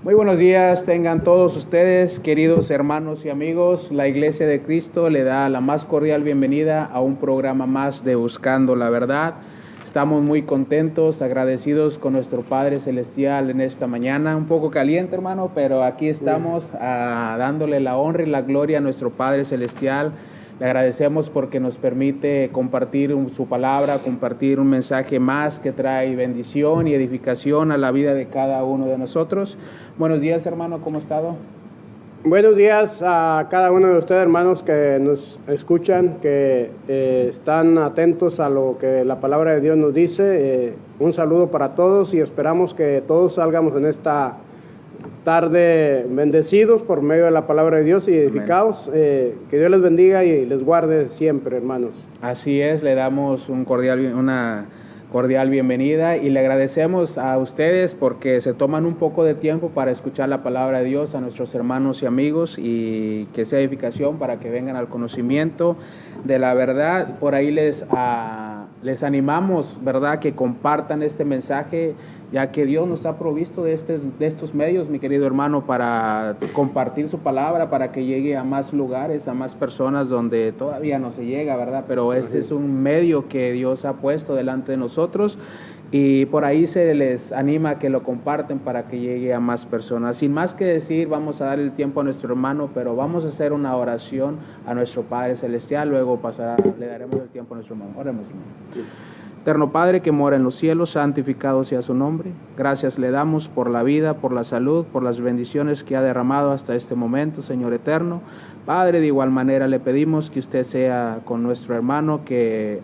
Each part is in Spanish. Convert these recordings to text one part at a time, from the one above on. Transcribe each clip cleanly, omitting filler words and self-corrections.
Muy buenos días, tengan todos ustedes, queridos hermanos y amigos. La Iglesia de Cristo le da la más cordial bienvenida a un programa más de Buscando la Verdad. Estamos muy contentos, agradecidos con nuestro Padre Celestial en esta mañana. Un poco caliente, hermano, pero aquí estamos dándole la honra y la gloria a nuestro Padre Celestial. Le agradecemos porque nos permite compartir su palabra, compartir un mensaje más que trae bendición y edificación a la vida de cada uno de nosotros. Buenos días, hermano, ¿cómo ha estado? Buenos días a cada uno de ustedes, hermanos, que nos escuchan, que están atentos a lo que la palabra de Dios nos dice. Un saludo para todos y esperamos que todos salgamos en esta tarde bendecidos por medio de la palabra de Dios y edificados. Que Dios les bendiga y les guarde siempre, hermanos. Así es, le damos una cordial bienvenida y le agradecemos a ustedes porque se toman un poco de tiempo para escuchar la palabra de Dios, a nuestros hermanos y amigos, y que sea edificación para que vengan al conocimiento de la verdad. Por ahí les animamos, ¿verdad?, que compartan este mensaje, ya que Dios nos ha provisto de estos medios, mi querido hermano, para compartir su palabra, para que llegue a más lugares, a más personas donde todavía no se llega, ¿verdad? Pero este es un medio que Dios ha puesto delante de nosotros y por ahí se les anima a que lo comparten para que llegue a más personas. Sin más que decir, vamos a dar el tiempo a nuestro hermano, pero vamos a hacer una oración a nuestro Padre Celestial, luego le daremos el tiempo a nuestro hermano. Oremos, hermano. Sí. Eterno Padre que mora en los cielos, santificado sea su nombre. Gracias le damos por la vida, por la salud, por las bendiciones que ha derramado hasta este momento, Señor eterno. Padre, de igual manera le pedimos que usted sea con nuestro hermano, que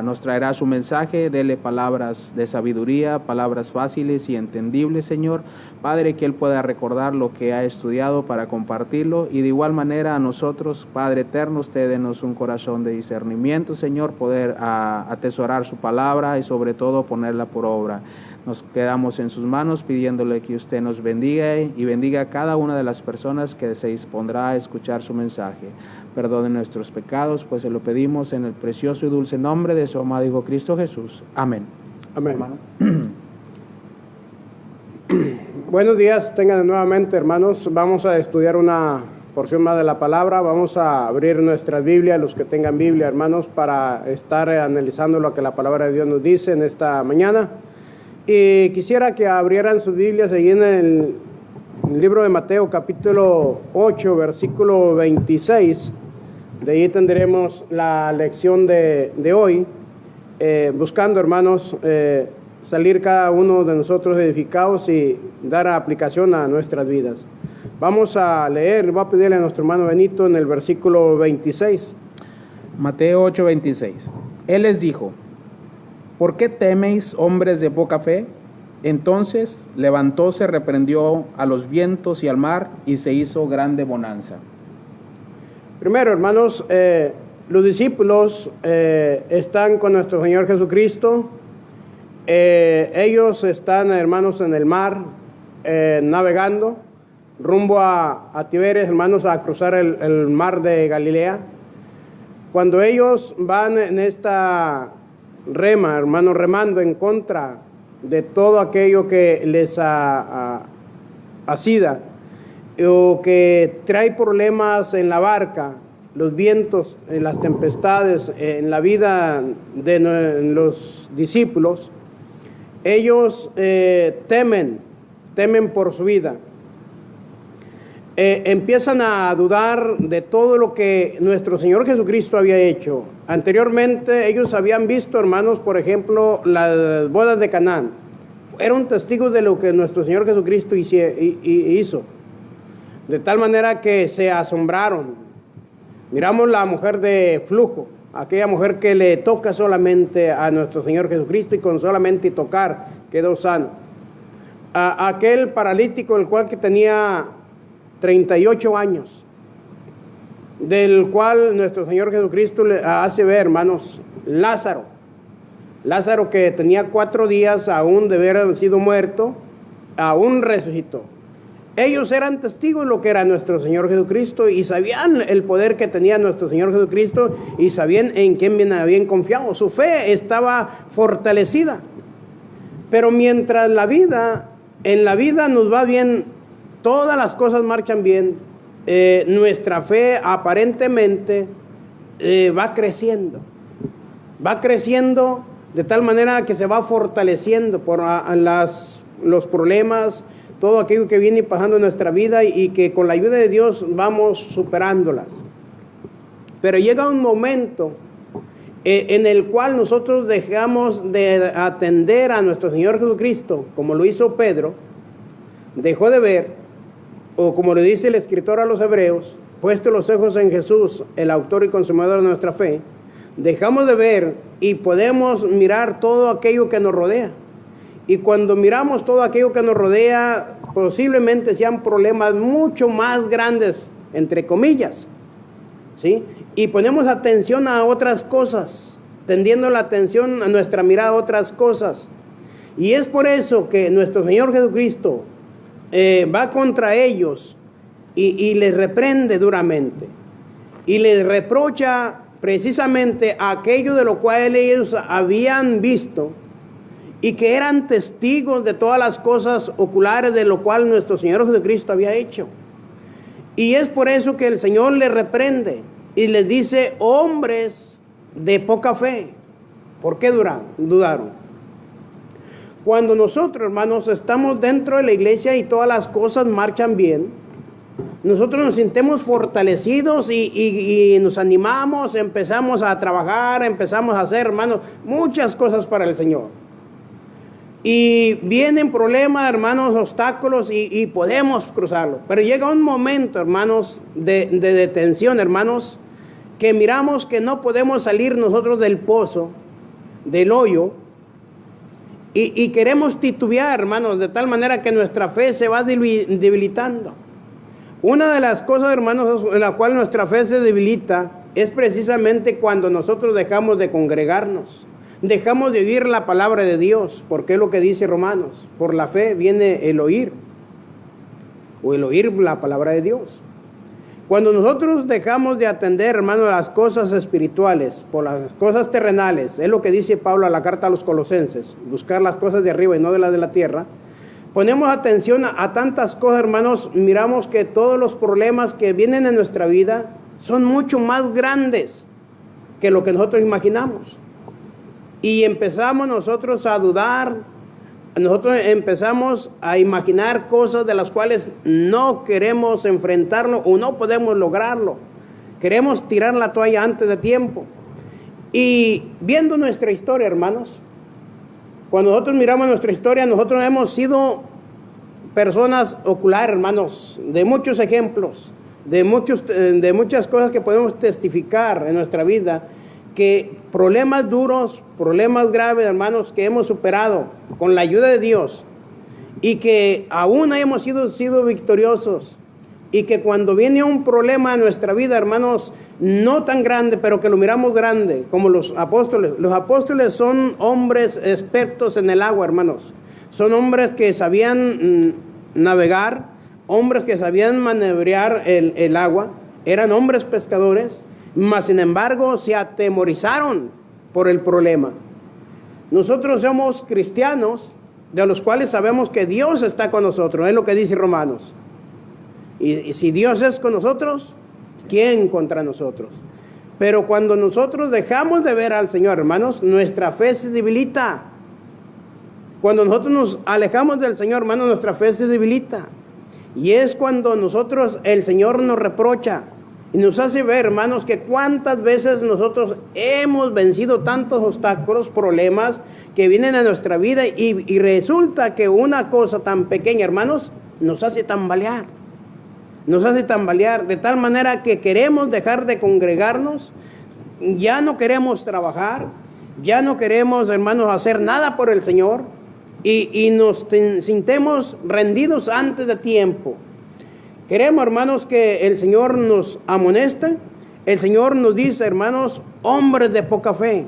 nos traerá su mensaje. Dele palabras de sabiduría, palabras fáciles y entendibles, Señor. Padre, que él pueda recordar lo que ha estudiado para compartirlo. Y de igual manera a nosotros, Padre eterno, usted denos un corazón de discernimiento, Señor, poder atesorar su palabra y sobre todo ponerla por obra. Nos quedamos en sus manos pidiéndole que usted nos bendiga y bendiga a cada una de las personas que se dispondrá a escuchar su mensaje. Perdone nuestros pecados, pues se lo pedimos en el precioso y dulce nombre de su amado Hijo Cristo Jesús. Amén. Amén. Hermano. Buenos días, tengan nuevamente, hermanos. Vamos a estudiar una porción más de la palabra. Vamos a abrir nuestra Biblia, los que tengan Biblia, hermanos, para estar analizando lo que la palabra de Dios nos dice en esta mañana. Y quisiera que abrieran sus Biblias ahí en el libro de Mateo, capítulo 8, versículo 26. De ahí tendremos la lección de hoy, buscando, hermanos, salir cada uno de nosotros edificados y dar aplicación a nuestras vidas. Vamos a leer, voy a pedirle a nuestro hermano Benito en el versículo 26. Mateo 8, 26. Él les dijo: ¿por qué teméis, hombres de poca fe? Entonces levantóse, reprendió a los vientos y al mar, y se hizo grande bonanza. Primero, hermanos, los discípulos están con nuestro Señor Jesucristo. Ellos están, hermanos, en el mar, navegando, rumbo a Tiberias, hermanos, a cruzar el mar de Galilea. Cuando ellos van en esta rema, hermanos, remando en contra de todo aquello que les asida o que trae problemas en la barca, los vientos, las tempestades en la vida de los discípulos, ellos temen por su vida. Empiezan a dudar de todo lo que nuestro Señor Jesucristo había hecho. Anteriormente ellos habían visto, hermanos, por ejemplo, las bodas de Canaán. Fueron testigos de lo que nuestro Señor Jesucristo hizo. De tal manera que se asombraron. Miramos la mujer de flujo, aquella mujer que le toca solamente a nuestro Señor Jesucristo y con solamente tocar quedó sano. Aquel paralítico, el cual que tenía 38 años, del cual nuestro Señor Jesucristo le hace ver, hermanos, Lázaro que tenía 4 días aún de haber sido muerto, aún resucitó. Ellos eran testigos de lo que era nuestro Señor Jesucristo y sabían el poder que tenía nuestro Señor Jesucristo y sabían en quién habían confiado. Su fe estaba fortalecida. Pero mientras en la vida nos va bien todas las cosas marchan bien, nuestra fe aparentemente va creciendo de tal manera que se va fortaleciendo por los problemas, todo aquello que viene pasando en nuestra vida, y que con la ayuda de Dios vamos superándolas. Pero llega un momento en el cual nosotros dejamos de atender a nuestro Señor Jesucristo, como lo hizo Pedro, dejó de ver, o como le dice el escritor a los Hebreos, puesto los ojos en Jesús, el autor y consumador de nuestra fe, dejamos de ver y podemos mirar todo aquello que nos rodea. Y cuando miramos todo aquello que nos rodea, posiblemente sean problemas mucho más grandes, entre comillas, ¿sí? Y ponemos atención a otras cosas, tendiendo la atención a nuestra mirada a otras cosas. Y es por eso que nuestro Señor Jesucristo va contra ellos y les reprende duramente. Y les reprocha precisamente aquello de lo cual ellos habían visto y que eran testigos de todas las cosas oculares de lo cual nuestro Señor Jesucristo había hecho. Y es por eso que el Señor les reprende y les dice: hombres de poca fe, ¿por qué dudaron? Cuando nosotros, hermanos, estamos dentro de la iglesia y todas las cosas marchan bien, nosotros nos sentimos fortalecidos y nos animamos, empezamos a trabajar, empezamos a hacer, hermanos, muchas cosas para el Señor. Y vienen problemas, hermanos, obstáculos, y podemos cruzarlo. Pero llega un momento, hermanos, de detención, hermanos, que miramos que no podemos salir nosotros del pozo, del hoyo, y queremos titubear, hermanos, de tal manera que nuestra fe se va debilitando. Una de las cosas, hermanos, en la cual nuestra fe se debilita es precisamente cuando nosotros dejamos de congregarnos, dejamos de oír la palabra de Dios, porque es lo que dice Romanos: por la fe viene el oír, o el oír la palabra de Dios. Cuando nosotros dejamos de atender, hermanos, las cosas espirituales por las cosas terrenales, es lo que dice Pablo a la carta a los Colosenses: buscar las cosas de arriba y no de las de la tierra. Ponemos atención a tantas cosas, hermanos, miramos que todos los problemas que vienen en nuestra vida son mucho más grandes que lo que nosotros imaginamos. Y empezamos nosotros a dudar, nosotros empezamos a imaginar cosas de las cuales no queremos enfrentarlo o no podemos lograrlo. Queremos tirar la toalla antes de tiempo. Y viendo nuestra historia, hermanos, cuando nosotros miramos nuestra historia, nosotros hemos sido personas oculares, hermanos, de muchos ejemplos, de muchas cosas que podemos testificar en nuestra vida, que problemas duros, problemas graves, hermanos, que hemos superado con la ayuda de Dios, y que aún hemos sido victoriosos, y que cuando viene un problema en nuestra vida, hermanos, no tan grande, pero que lo miramos grande, como los apóstoles. Los apóstoles son hombres expertos en el agua, hermanos. Son hombres que sabían navegar, hombres que sabían maniobrar el agua. Eran hombres pescadores, mas sin embargo se atemorizaron por el problema. Nosotros somos cristianos, de los cuales sabemos que Dios está con nosotros, es lo que dice Romanos. Y si Dios es con nosotros, ¿quién contra nosotros? Pero cuando nosotros dejamos de ver al Señor, hermanos, nuestra fe se debilita. Cuando nosotros nos alejamos del Señor, hermanos, nuestra fe se debilita. Y es cuando el Señor nos reprocha y nos hace ver, hermanos, que cuántas veces nosotros hemos vencido tantos obstáculos, problemas que vienen a nuestra vida, y resulta que una cosa tan pequeña, hermanos, nos hace tambalear. Nos hace tambalear de tal manera que queremos dejar de congregarnos, ya no queremos trabajar, ya no queremos, hermanos, hacer nada por el Señor, y nos sintemos rendidos antes de tiempo. Queremos, hermanos, que el Señor nos amoneste. El Señor nos dice, hermanos, hombres de poca fe,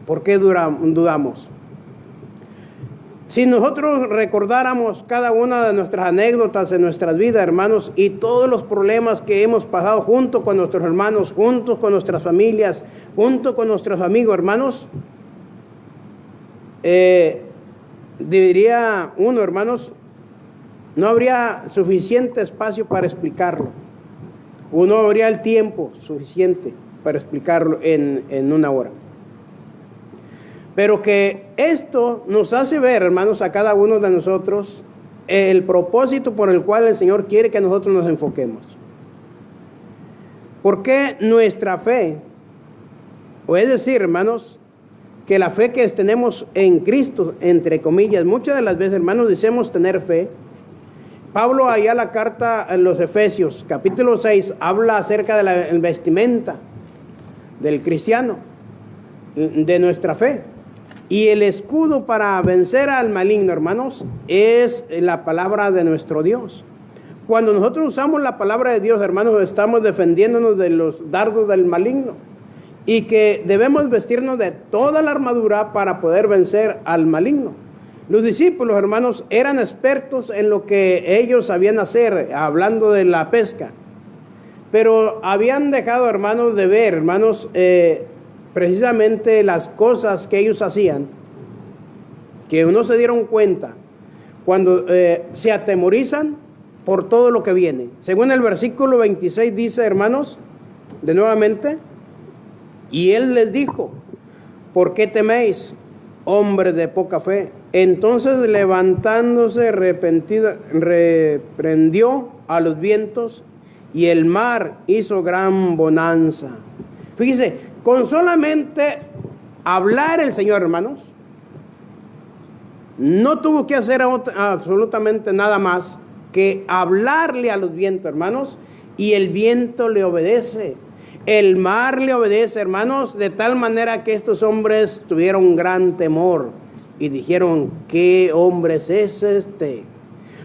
¿por qué dudamos? Si nosotros recordáramos cada una de nuestras anécdotas en nuestras vidas, hermanos, y todos los problemas que hemos pasado junto con nuestros hermanos, junto con nuestras familias, junto con nuestros amigos, hermanos, diría uno, hermanos, no habría suficiente espacio para explicarlo, o no habría el tiempo suficiente para explicarlo en una hora. Pero que esto nos hace ver, hermanos, a cada uno de nosotros el propósito por el cual el Señor quiere que nosotros nos enfoquemos. Porque nuestra fe, o es decir, hermanos, que la fe que tenemos en Cristo, entre comillas, muchas de las veces, hermanos, decimos tener fe. Pablo, allá en la carta a los Efesios, capítulo 6, habla acerca de la vestimenta del cristiano, de nuestra fe. Y el escudo para vencer al maligno, hermanos, es la palabra de nuestro Dios. Cuando nosotros usamos la palabra de Dios, hermanos, estamos defendiéndonos de los dardos del maligno. Y que debemos vestirnos de toda la armadura para poder vencer al maligno. Los discípulos, hermanos, eran expertos en lo que ellos sabían hacer, hablando de la pesca. Pero habían dejado, hermanos, de ver, hermanos, precisamente las cosas que ellos hacían, que no se dieron cuenta cuando se atemorizan por todo lo que viene. Según el versículo 26 dice, hermanos, de nuevamente, y él les dijo, ¿por qué teméis, hombres de poca fe? Entonces levantándose reprendió a los vientos y el mar hizo gran bonanza. Fíjese, con solamente hablar el Señor, hermanos, no tuvo que hacer absolutamente nada más que hablarle a los vientos, hermanos, y el viento le obedece. El mar le obedece, hermanos, de tal manera que estos hombres tuvieron gran temor y dijeron, ¿qué hombre es este?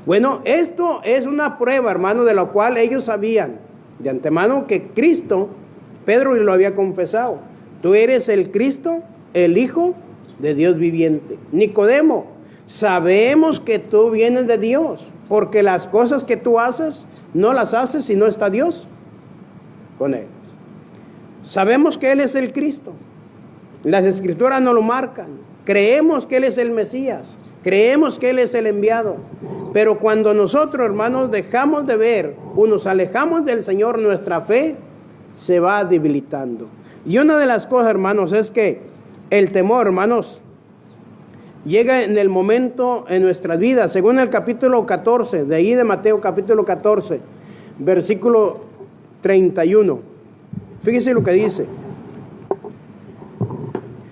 Bueno, esto es una prueba, hermano, de la cual ellos sabían de antemano que Cristo, Pedro lo había confesado, tú eres el Cristo, el Hijo de Dios viviente. Nicodemo, sabemos que tú vienes de Dios, porque las cosas que tú haces, no las haces si no está Dios con él. Sabemos que Él es el Cristo. Las Escrituras nos lo marcan. Creemos que Él es el Mesías. Creemos que Él es el enviado. Pero cuando nosotros, hermanos, dejamos de ver o nos alejamos del Señor, nuestra fe se va debilitando. Y una de las cosas, hermanos, es que el temor, hermanos, llega en el momento en nuestras vidas. Según el capítulo 14, de ahí de Mateo capítulo 14, versículo 31. Fíjese lo que dice.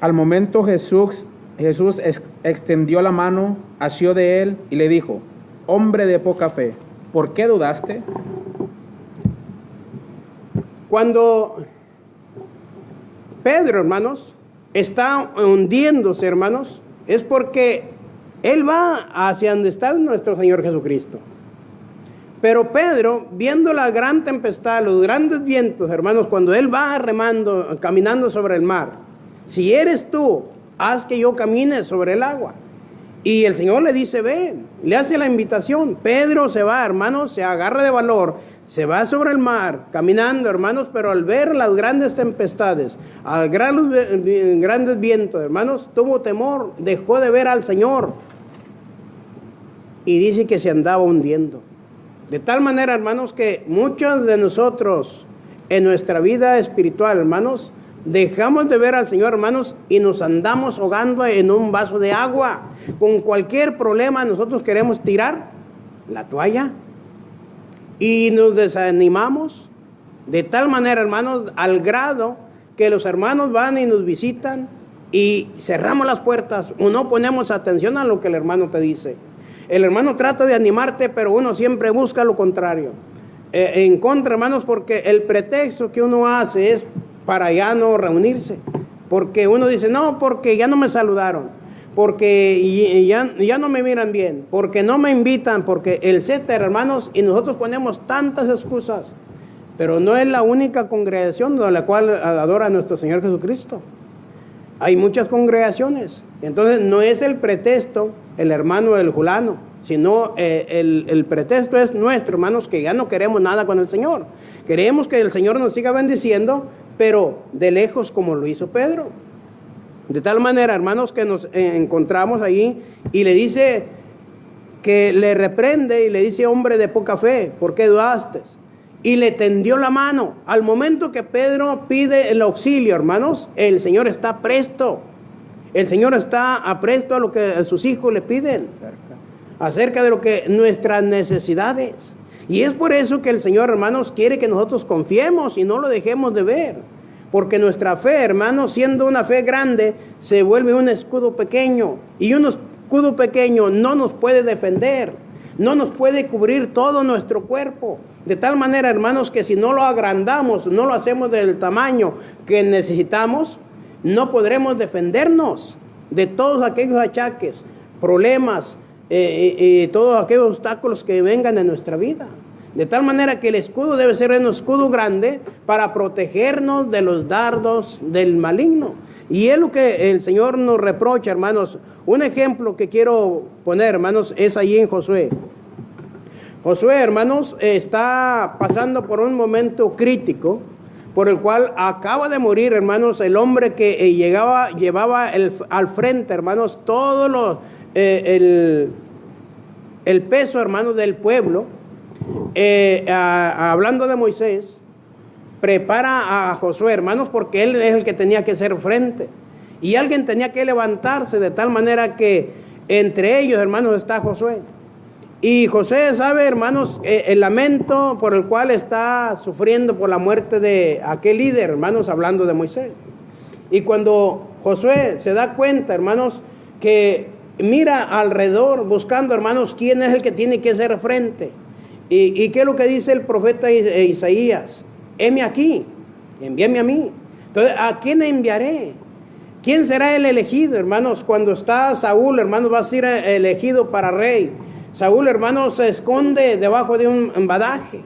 Al momento Jesús extendió la mano, asió de él y le dijo, hombre de poca fe, ¿por qué dudaste? Cuando Pedro, hermanos, está hundiéndose, hermanos, es porque él va hacia donde está nuestro Señor Jesucristo. Pero Pedro, viendo la gran tempestad, los grandes vientos, hermanos, cuando él va remando, caminando sobre el mar, si eres tú, haz que yo camine sobre el agua. Y el Señor le dice, ven, le hace la invitación. Pedro se va, hermanos, se agarra de valor, se va sobre el mar, caminando, hermanos, pero al ver las grandes tempestades, al grandes vientos, hermanos, tuvo temor, dejó de ver al Señor. Y dice que se andaba hundiendo. De tal manera, hermanos, que muchos de nosotros en nuestra vida espiritual, hermanos, dejamos de ver al Señor, hermanos, y nos andamos ahogando en un vaso de agua. Con cualquier problema nosotros queremos tirar la toalla y nos desanimamos. De tal manera, hermanos, al grado que los hermanos van y nos visitan y cerramos las puertas o no ponemos atención a lo que el hermano te dice. El hermano trata de animarte, pero uno siempre busca lo contrario. En contra, hermanos, porque el pretexto que uno hace es para ya no reunirse. Porque uno dice, no, porque ya no me saludaron. Porque ya no me miran bien. Porque no me invitan. Porque etcétera, hermanos. Y nosotros ponemos tantas excusas. Pero no es la única congregación de la cual adora a nuestro Señor Jesucristo. Hay muchas congregaciones. Entonces no es el pretexto el hermano del fulano, sino el pretexto es nuestro, hermanos, que ya no queremos nada con el Señor. Queremos que el Señor nos siga bendiciendo, pero de lejos como lo hizo Pedro. De tal manera, hermanos, que nos encontramos ahí y le dice, que le reprende y le dice: hombre de poca fe, ¿por qué dudaste? Y le tendió la mano. Al momento que Pedro pide el auxilio, hermanos, el Señor está presto. El Señor está apresto a lo que sus hijos le piden, acerca de lo que nuestras necesidades. Y es por eso que el Señor, hermanos, quiere que nosotros confiemos y no lo dejemos de ver. Porque nuestra fe, hermanos, siendo una fe grande, se vuelve un escudo pequeño. Y un escudo pequeño no nos puede defender, no nos puede cubrir todo nuestro cuerpo. De tal manera, hermanos, que si no lo agrandamos, no lo hacemos del tamaño que necesitamos, no podremos defendernos de todos aquellos achaques, problemas y todos aquellos obstáculos que vengan en nuestra vida. De tal manera que el escudo debe ser un escudo grande para protegernos de los dardos del maligno. Y es lo que el Señor nos reprocha, hermanos. Un ejemplo que quiero poner, hermanos, es allí en Josué. Josué, hermanos, está pasando por un momento crítico, por el cual acaba de morir, hermanos, el hombre que llevaba al frente, hermanos, todo el peso, hermanos, del pueblo. Hablando de Moisés, prepara a Josué, hermanos, porque él es el que tenía que hacer frente. Y alguien tenía que levantarse, de tal manera que entre ellos, hermanos, está Josué. Y José sabe, hermanos, el lamento por el cual está sufriendo por la muerte de aquel líder, hermanos, hablando de Moisés. Y cuando Josué se da cuenta, hermanos, que mira alrededor buscando, hermanos, quién es el que tiene que hacer frente. ¿Y qué es lo que dice el profeta Isaías? Heme aquí, envíame a mí. Entonces, ¿a quién enviaré? ¿Quién será el elegido, hermanos? Cuando está Saúl, hermanos, va a ser elegido para rey. Saúl, hermanos, se esconde debajo de un badaje.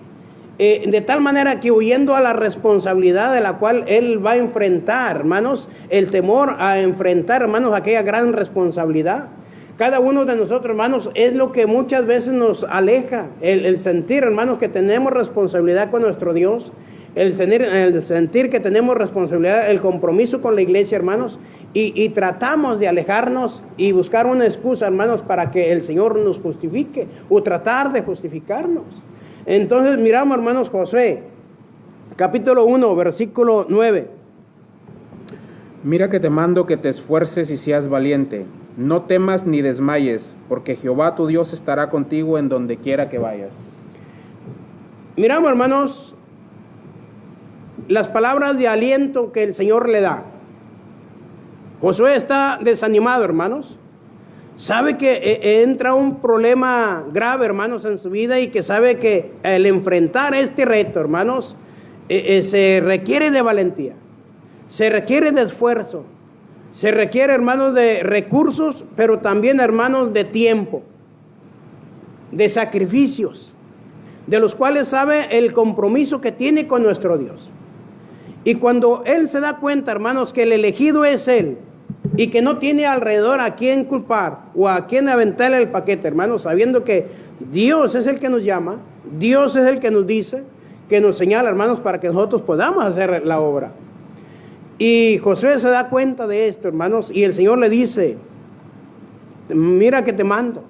De tal manera que huyendo a la responsabilidad de la cual él va a enfrentar, hermanos, el temor a enfrentar, hermanos, aquella gran responsabilidad. Cada uno de nosotros, hermanos, es lo que muchas veces nos aleja, el sentir, hermanos, que tenemos responsabilidad con nuestro Dios, el sentir que tenemos responsabilidad, el compromiso con la iglesia, hermanos, y tratamos de alejarnos y buscar una excusa, hermanos, para que el Señor nos justifique o tratar de justificarnos. Entonces miramos, hermanos, Josué, capítulo 1, versículo 9. Mira que te mando que te esfuerces y seas valiente. No temas ni desmayes, porque Jehová tu Dios estará contigo en donde quiera que vayas. Miramos, hermanos, las palabras de aliento que el Señor le da. Josué está desanimado, hermanos. Sabe que entra un problema grave, hermanos, en su vida, y que sabe que al enfrentar este reto, hermanos, se requiere de valentía, se requiere de esfuerzo. Se requiere, hermanos, de recursos, pero también, hermanos, de tiempo, de sacrificios, de los cuales sabe el compromiso que tiene con nuestro Dios. Y cuando él se da cuenta, hermanos, que el elegido es él y que no tiene alrededor a quien culpar o a quien aventarle el paquete, hermanos, sabiendo que Dios es el que nos llama, Dios es el que nos dice, que nos señala, hermanos, para que nosotros podamos hacer la obra. Y Josué se da cuenta de esto, hermanos, y el Señor le dice: mira que te mando,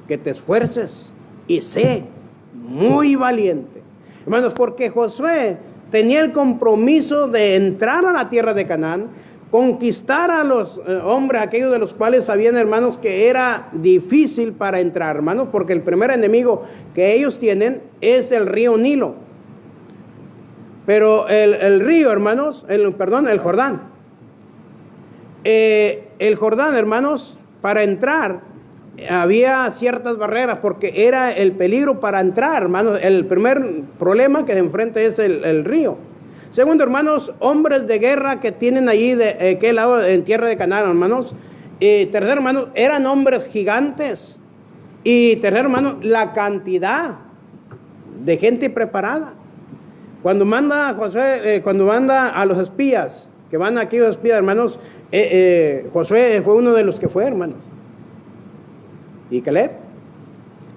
que te esfuerces y sé muy valiente. Hermanos, porque Josué tenía el compromiso de entrar a la tierra de Canaán, conquistar a los hombres, aquellos de los cuales sabían, hermanos, que era difícil para entrar, hermanos, porque el primer enemigo que ellos tienen es el río Nilo. Pero el río, hermanos, el Jordán. El Jordán, hermanos, para entrar había ciertas barreras porque era el peligro para entrar, hermanos. El primer problema que se enfrenta es el río. Segundo, hermanos, hombres de guerra que tienen allí de aquel lado en tierra de Canaán, hermanos. Tercero, hermanos, eran hombres gigantes. Y tercero, hermanos, la cantidad de gente preparada. Cuando manda Josué, cuando manda a los espías, que van aquí los espías, hermanos, Josué fue uno de los que fue, hermanos. Y Caleb,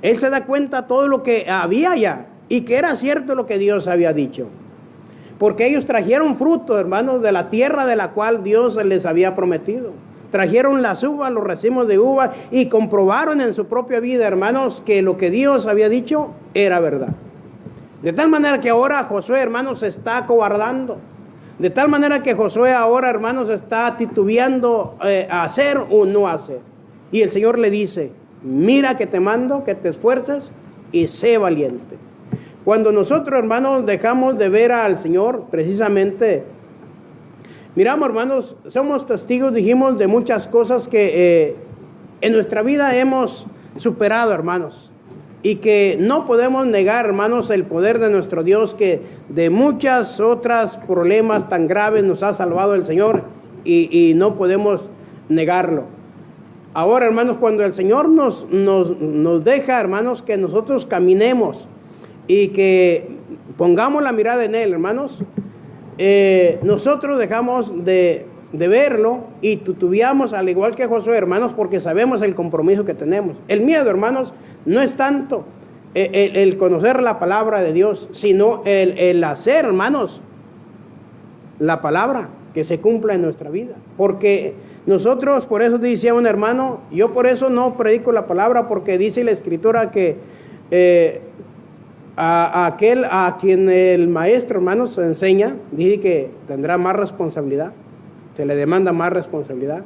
él se da cuenta de todo lo que había allá y que era cierto lo que Dios había dicho. Porque ellos trajeron fruto, hermanos, de la tierra de la cual Dios les había prometido. trajeron las uvas, los racimos de uva, y comprobaron en su propia vida, hermanos, que lo que Dios había dicho era verdad. De tal manera que ahora Josué, hermanos, se está acobardando. De tal manera que Josué ahora, hermanos, está titubeando a hacer o no hacer. Y el Señor le dice: mira que te mando, que te esfuerces y sé valiente. Cuando nosotros, hermanos, dejamos de ver al Señor, precisamente, miramos, hermanos, somos testigos, dijimos, de muchas cosas que en nuestra vida hemos superado, hermanos. Y que no podemos negar, hermanos, el poder de nuestro Dios, que de muchas otras problemas tan graves nos ha salvado el Señor, y no podemos negarlo. Ahora, hermanos, cuando el Señor nos deja, hermanos, que nosotros caminemos y que pongamos la mirada en Él, hermanos, nosotros dejamos de verlo y titubeamos, al igual que Josué, hermanos, porque sabemos el compromiso que tenemos. El miedo, hermanos, no es tanto el conocer la palabra de Dios, sino el hacer, hermanos, la palabra que se cumpla en nuestra vida. Porque nosotros, por eso decía un hermano, yo por eso no predico la palabra, porque dice la Escritura que a quien el maestro, hermanos, enseña, dice que tendrá más responsabilidad, se le demanda más responsabilidad.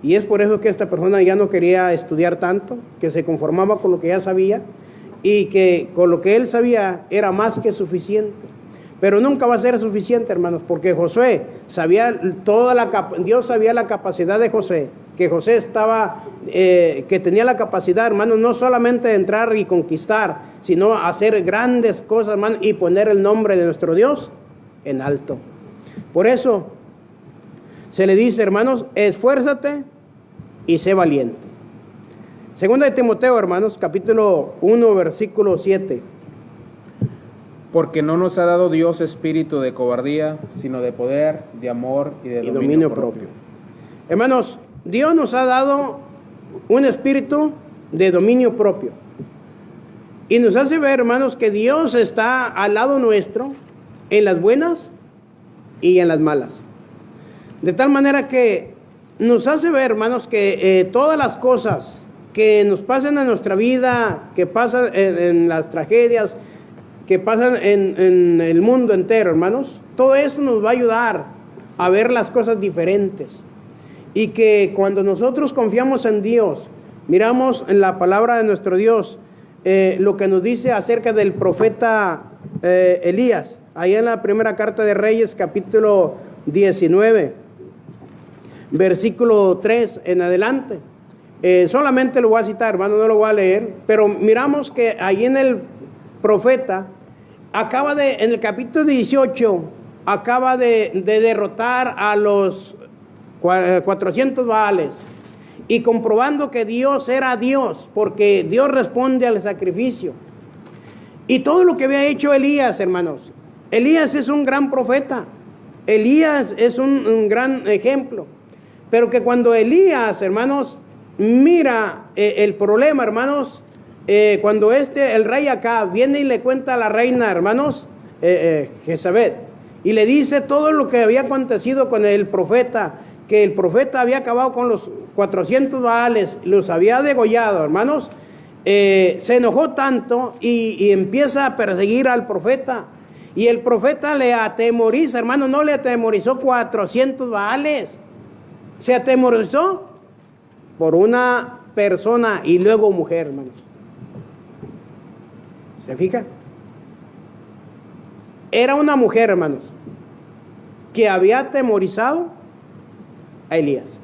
Y es por eso que esta persona ya no quería estudiar tanto, que se conformaba con lo que ya sabía, y que con lo que él sabía era más que suficiente. Pero nunca va a ser suficiente, hermanos, porque Josué sabía Dios sabía la capacidad de Josué, que Josué estaba, que tenía la capacidad, hermanos, no solamente de entrar y conquistar, sino hacer grandes cosas, hermanos, y poner el nombre de nuestro Dios en alto. Por eso se le dice, hermanos, esfuérzate y sé valiente. Segunda de Timoteo, hermanos, capítulo 1, versículo 7. Porque no nos ha dado Dios espíritu de cobardía, sino de poder, de amor y de dominio propio. Hermanos, Dios nos ha dado un espíritu de dominio propio. Y nos hace ver, hermanos, que Dios está al lado nuestro en las buenas y en las malas. De tal manera que nos hace ver, hermanos, que todas las cosas que nos pasan en nuestra vida, que pasan en las tragedias, que pasan en el mundo entero, hermanos, todo eso nos va a ayudar a ver las cosas diferentes. Y que cuando nosotros confiamos en Dios, miramos en la palabra de nuestro Dios, lo que nos dice acerca del profeta Elías, ahí en la primera carta de Reyes, capítulo 19, versículo 3 en adelante. Solamente lo voy a citar, hermano, no lo voy a leer, pero miramos que ahí en el profeta en el capítulo 18, acaba de derrotar a los 400 Baales, y comprobando que Dios era Dios, porque Dios responde al sacrificio. Y todo lo que había hecho Elías, hermanos, Elías es un gran profeta, Elías es un gran ejemplo, pero que cuando Elías, hermanos, mira el problema, hermanos, cuando el rey Acab viene y le cuenta a la reina, hermanos, Jezabel, y le dice todo lo que había acontecido con el profeta, que el profeta había acabado con los 400 Baales, los había degollado, hermanos, se enojó tanto y empieza a perseguir al profeta. Y el profeta le atemoriza, hermano, no le atemorizó 400 Baales, se atemorizó por una persona y luego mujer, hermanos. ¿Se fija? Era una mujer, hermanos, que había atemorizado a Elías.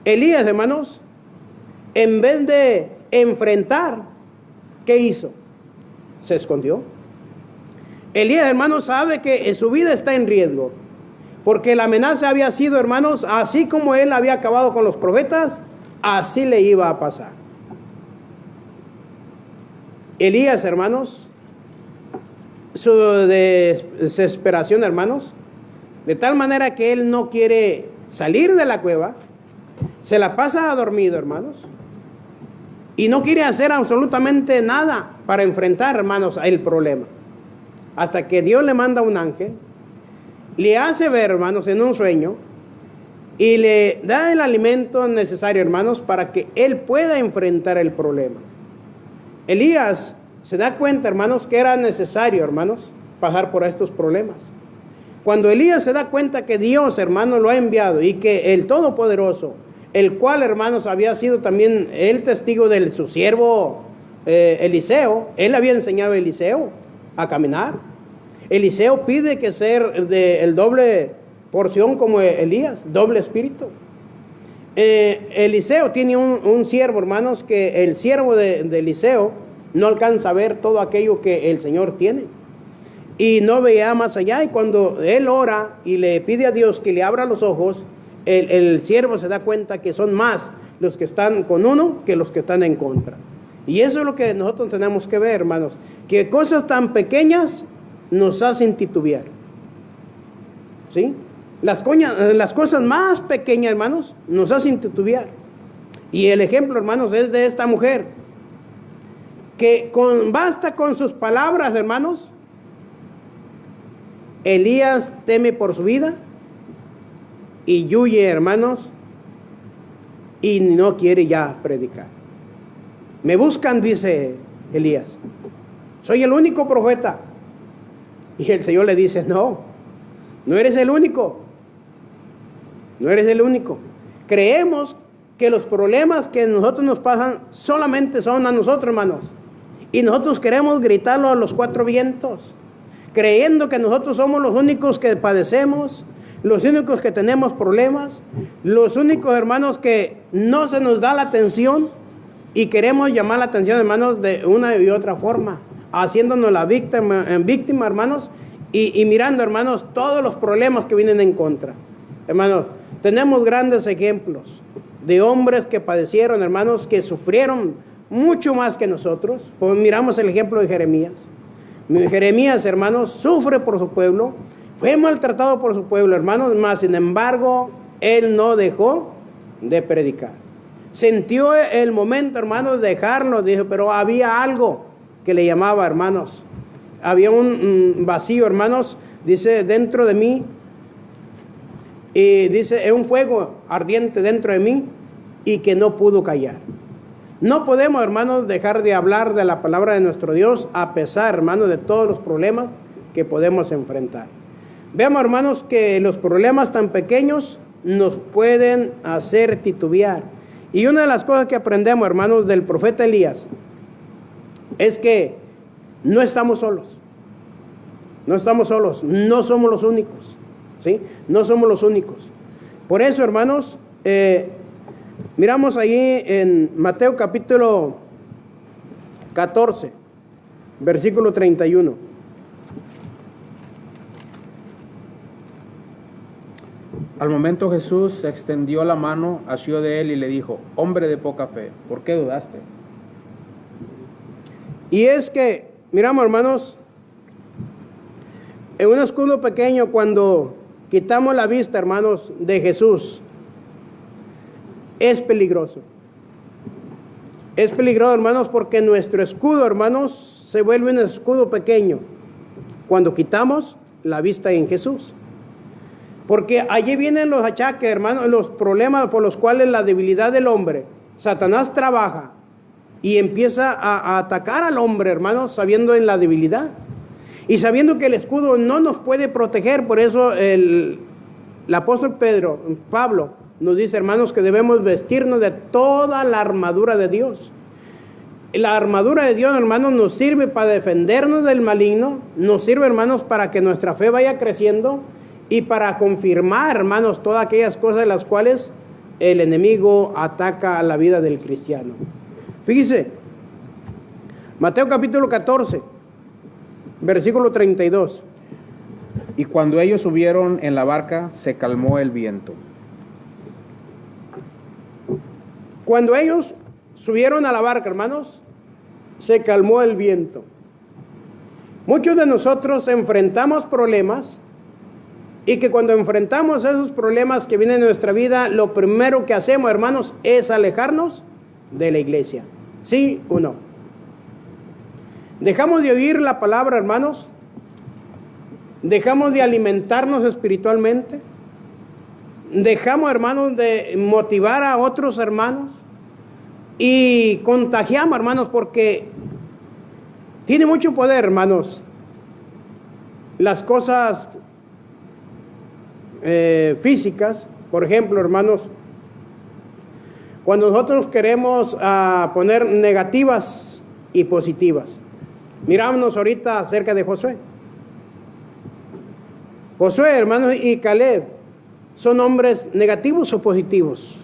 Elías, hermanos, en vez de enfrentar, ¿qué hizo? Se escondió. Elías, hermanos, sabe que su vida está en riesgo, porque la amenaza había sido, hermanos, así como él había acabado con los profetas, así le iba a pasar. Elías, hermanos, su desesperación, hermanos, de tal manera que él no quiere salir de la cueva, se la pasa dormido, hermanos, y no quiere hacer absolutamente nada para enfrentar, hermanos, el problema. Hasta que Dios le manda un ángel, le hace ver, hermanos, en un sueño, y le da el alimento necesario, hermanos, para que él pueda enfrentar el problema. Elías se da cuenta, hermanos, que era necesario, hermanos, pasar por estos problemas. Cuando Elías se da cuenta que Dios, hermanos, lo ha enviado y que el Todopoderoso, el cual, hermanos, había sido también el testigo de su siervo Eliseo, él había enseñado a Eliseo a caminar. Eliseo pide que ser el doble porción como Elías, doble espíritu. Eliseo tiene un siervo, hermanos, que el siervo de Eliseo no alcanza a ver todo aquello que el Señor tiene. Y no veía más allá, y cuando él ora y le pide a Dios que le abra los ojos, el siervo se da cuenta que son más los que están con uno que los que están en contra. Y eso es lo que nosotros tenemos que ver, hermanos, que cosas tan pequeñas nos hacen titubear, ¿sí? Las cosas más pequeñas, hermanos, nos hacen titubear. Y el ejemplo, hermanos, es de esta mujer, que basta con sus palabras, hermanos. Elías teme por su vida y huye, hermanos, y no quiere ya predicar. Me buscan, dice Elías. Soy el único profeta. Y el Señor le dice, no eres el único. No eres el único. Creemos que los problemas que a nosotros nos pasan solamente son a nosotros, hermanos. Y nosotros queremos gritarlo a los cuatro vientos, creyendo que nosotros somos los únicos que padecemos, los únicos que tenemos problemas, los únicos, hermanos, que no se nos da la atención, y queremos llamar la atención, hermanos, de una y otra forma, haciéndonos la víctima, hermanos, y mirando, hermanos, todos los problemas que vienen en contra. Hermanos, tenemos grandes ejemplos de hombres que padecieron, hermanos, que sufrieron mucho más que nosotros. Pues miramos el ejemplo de Jeremías. Jeremías, hermanos, sufre por su pueblo, fue maltratado por su pueblo, hermanos, mas sin embargo, él no dejó de predicar. Sintió el momento, hermanos, de dejarlo, dijo, pero había algo que le llamaba, hermanos. Había un vacío, hermanos, dice, dentro de mí, y dice, es un fuego ardiente dentro de mí, y que no pudo callar. No podemos, hermanos, dejar de hablar de la palabra de nuestro Dios, a pesar, hermanos, de todos los problemas que podemos enfrentar. Veamos, hermanos, que los problemas tan pequeños nos pueden hacer titubear. Y una de las cosas que aprendemos, hermanos, del profeta Elías, es que no estamos solos. No estamos solos, no somos los únicos, ¿sí? No somos los únicos. Por eso, hermanos, miramos allí en Mateo capítulo 14, versículo 31. Al momento Jesús extendió la mano, asió de él y le dijo, hombre de poca fe, ¿por qué dudaste? Y es que, miramos, hermanos, en un escudo pequeño, cuando quitamos la vista, hermanos, de Jesús, es peligroso. Es peligroso, hermanos, porque nuestro escudo, hermanos, se vuelve un escudo pequeño cuando quitamos la vista en Jesús. Porque allí vienen los achaques, hermanos, los problemas por los cuales la debilidad del hombre, Satanás trabaja y empieza a atacar al hombre, hermanos, sabiendo en la debilidad y sabiendo que el escudo no nos puede proteger. Por eso el apóstol Pablo nos dice, hermanos, que debemos vestirnos de toda la armadura de Dios. La armadura de Dios, hermanos, nos sirve para defendernos del maligno, nos sirve, hermanos, para que nuestra fe vaya creciendo y para confirmar, hermanos, todas aquellas cosas de las cuales el enemigo ataca a la vida del cristiano. Fíjese, Mateo capítulo 14, versículo 32. Y cuando ellos subieron en la barca, se calmó el viento. Cuando ellos subieron a la barca, hermanos, se calmó el viento. Muchos de nosotros enfrentamos problemas y que cuando enfrentamos esos problemas que vienen en nuestra vida, lo primero que hacemos, hermanos, es alejarnos de la iglesia. ¿Sí o no? Dejamos de oír la palabra, hermanos. Dejamos de alimentarnos espiritualmente. dejamos, hermanos, de motivar a otros hermanos y contagiamos, hermanos, porque tiene mucho poder, hermanos, las cosas físicas. Por ejemplo, hermanos, cuando nosotros queremos poner negativas y positivas, mirámonos ahorita acerca de Josué. Josué, hermanos, y Caleb, ¿son hombres negativos o positivos?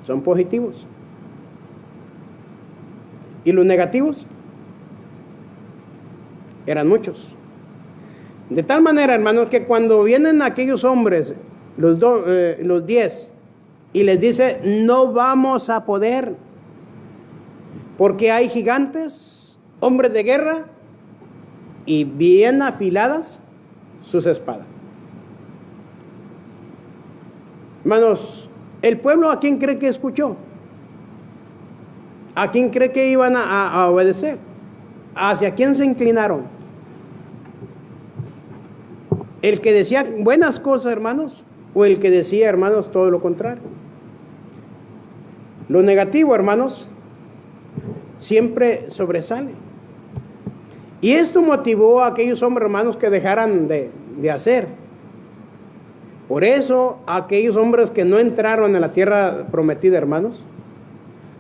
Son positivos. ¿Y los negativos? Eran muchos. De tal manera, hermanos, que cuando vienen aquellos hombres, los 10, y les dice, no vamos a poder, porque hay gigantes, hombres de guerra, y bien afiladas sus espadas. Hermanos, ¿el pueblo a quién cree que escuchó? ¿A quién cree que iban a obedecer? ¿Hacia quién se inclinaron? ¿El que decía buenas cosas, hermanos? ¿O el que decía, hermanos, todo lo contrario? Lo negativo, hermanos, siempre sobresale. Y esto motivó a aquellos hombres, hermanos, que dejaran de hacer. Por eso, aquellos hombres que no entraron en la tierra prometida, hermanos,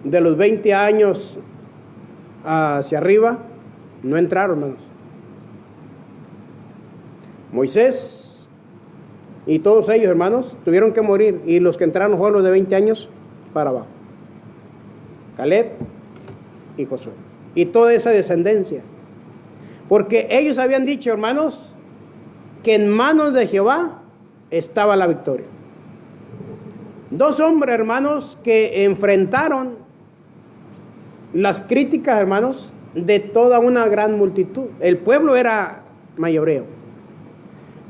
de los 20 años hacia arriba, no entraron, hermanos. Moisés y todos ellos, hermanos, tuvieron que morir. Y los que entraron fueron los de 20 años para abajo. Caleb y Josué. Y toda esa descendencia. Porque ellos habían dicho, hermanos, que en manos de Jehová estaba la victoria. Dos hombres, hermanos, que enfrentaron las críticas, hermanos, de toda una gran multitud. El pueblo era mayoreo.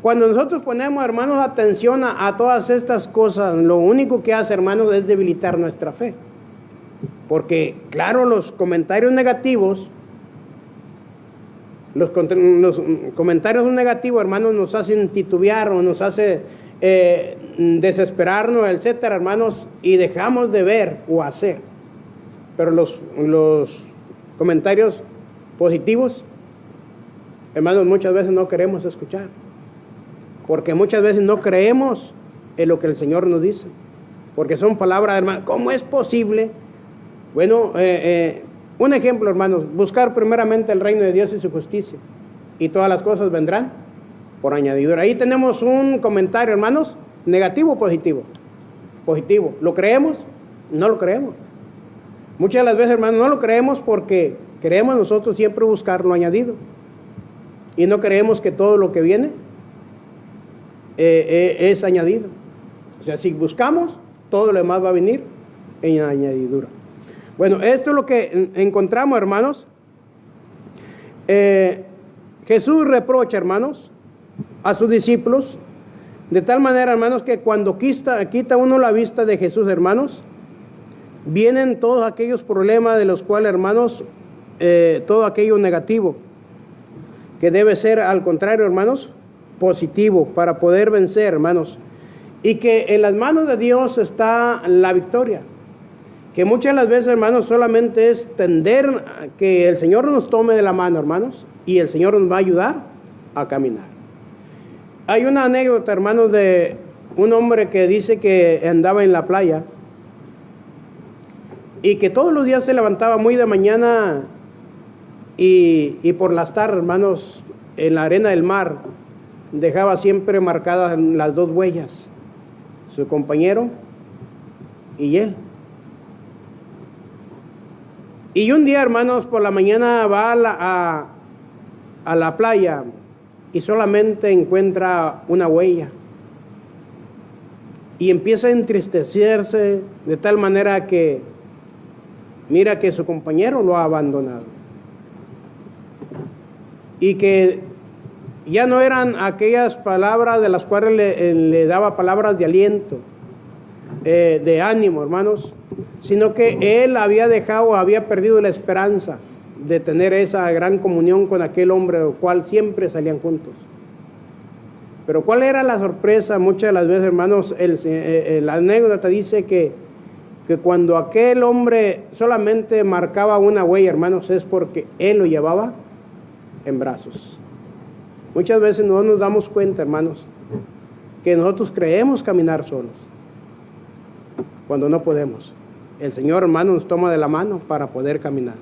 Cuando nosotros ponemos, hermanos, atención a todas estas cosas, lo único que hace, hermanos, es debilitar nuestra fe. Porque, claro, los comentarios negativos, los comentarios negativos, hermanos, nos hacen titubear o nos hace desesperarnos, etcétera, hermanos, y dejamos de ver o hacer. Pero los comentarios positivos, hermanos, muchas veces no queremos escuchar, porque muchas veces no creemos en lo que el Señor nos dice, porque son palabras, hermanos. ¿Cómo es posible? Bueno, un ejemplo, hermanos, buscar primeramente el reino de Dios y su justicia, y todas las cosas vendrán por añadidura. Ahí tenemos un comentario, hermanos, negativo o positivo. Positivo. ¿Lo creemos? No lo creemos. Muchas de las veces, hermanos, no lo creemos porque queremos nosotros siempre buscar lo añadido, y no creemos que todo lo que viene es añadido. O sea, si buscamos, todo lo demás va a venir en añadidura. Bueno, esto es lo que encontramos, hermanos. Jesús reprocha, hermanos, a sus discípulos, de tal manera, hermanos, que cuando quita uno la vista de Jesús, hermanos, vienen todos aquellos problemas de los cuales, hermanos, todo aquello negativo, que debe ser, al contrario, hermanos, positivo, para poder vencer, hermanos. Y que en las manos de Dios está la victoria. Que muchas de las veces, hermanos, solamente es tender a que el Señor nos tome de la mano, hermanos, y el Señor nos va a ayudar a caminar. Hay una anécdota, hermanos, de un hombre que dice que andaba en la playa y que todos los días se levantaba muy de mañana y por las tardes, hermanos, en la arena del mar dejaba siempre marcadas las dos huellas, su compañero y él. Y un día, hermanos, por la mañana va a la playa y solamente encuentra una huella. Y empieza a entristecerse de tal manera que mira que su compañero lo ha abandonado. Y que ya no eran aquellas palabras de las cuales le daba palabras de aliento, de ánimo, hermanos, sino que él había perdido la esperanza de tener esa gran comunión con aquel hombre, del cual siempre salían juntos. Pero ¿cuál era la sorpresa? Muchas de las veces, hermanos, la anécdota dice que cuando aquel hombre solamente marcaba una huella, hermanos, es porque él lo llevaba en brazos. Muchas veces no nos damos cuenta, hermanos, que nosotros creemos caminar solos, cuando no podemos. El Señor, hermanos, nos toma de la mano para poder caminar.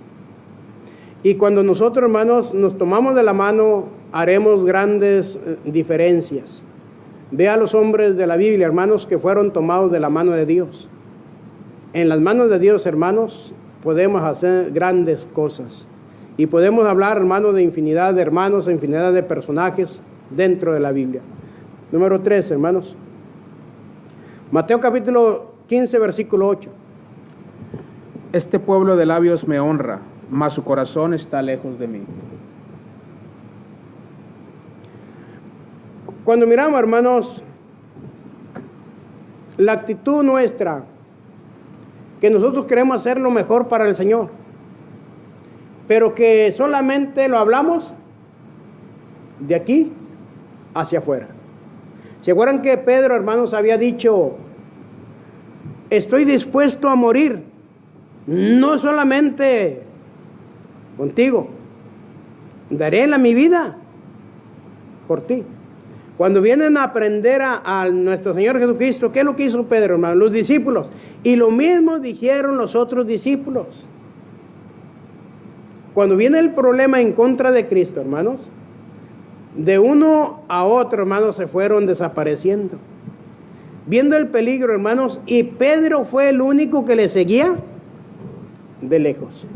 Y cuando nosotros, hermanos, nos tomamos de la mano, haremos grandes diferencias. Ve a los hombres de la Biblia, hermanos, que fueron tomados de la mano de Dios. En las manos de Dios, hermanos, podemos hacer grandes cosas. Y podemos hablar, hermanos, de infinidad de hermanos, de infinidad de personajes dentro de la Biblia. Número 3, hermanos. Mateo capítulo 15, versículo 8. Este pueblo de labios me honra, mas su corazón está lejos de mí. Cuando miramos, hermanos, la actitud nuestra, que nosotros queremos hacer lo mejor para el Señor, pero que solamente lo hablamos de aquí hacia afuera. ¿Se acuerdan que Pedro, hermanos, había dicho: estoy dispuesto a morir, no solamente contigo, daré mi vida por ti? Cuando vienen a aprender a nuestro Señor Jesucristo, ¿qué es lo que hizo Pedro, hermano? Los discípulos. Y lo mismo dijeron los otros discípulos. Cuando viene el problema en contra de Cristo, hermanos, de uno a otro, hermanos, se fueron desapareciendo. Viendo el peligro, hermanos, y Pedro fue el único que le seguía de lejos.